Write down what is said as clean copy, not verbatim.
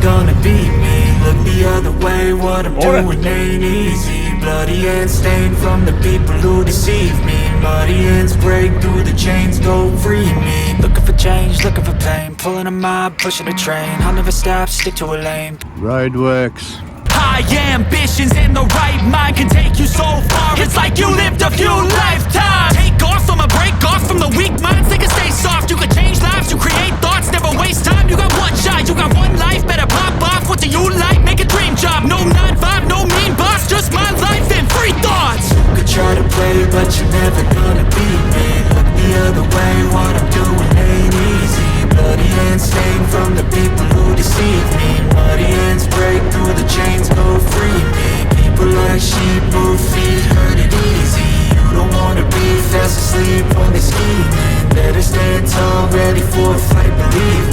gonna beat me. Look the other way, what I'm doing ain't easy. Bloody hands stained from the people who deceive me. Muddy hands break through the chains, go free me. Looking for change, looking for pain, pulling a mob, pushing a train. I'll never stop, stick to a lane. Roadworks. High ambitions and the right mind can take you so far. It's like you lived a few lifetimes. Take off from a break off from the weak minds. They can stay soft, you can change lives, you create thoughts, never waste time. You got one shot, you got one life, better pop off. What do you like? Make a dream job. No 9-5, no mean boss, just my life and free thoughts. You could try to play, but you're never gonna beat me. Look the other way, what I'm doing ain't easy. Bloody hands stained from the people who deceive me. Muddy hands break through the chains, go free me. People like sheep move feet, hurt it easy. You don't wanna be fast asleep when they're scheming. Better stand tall, ready for a fight, believe me.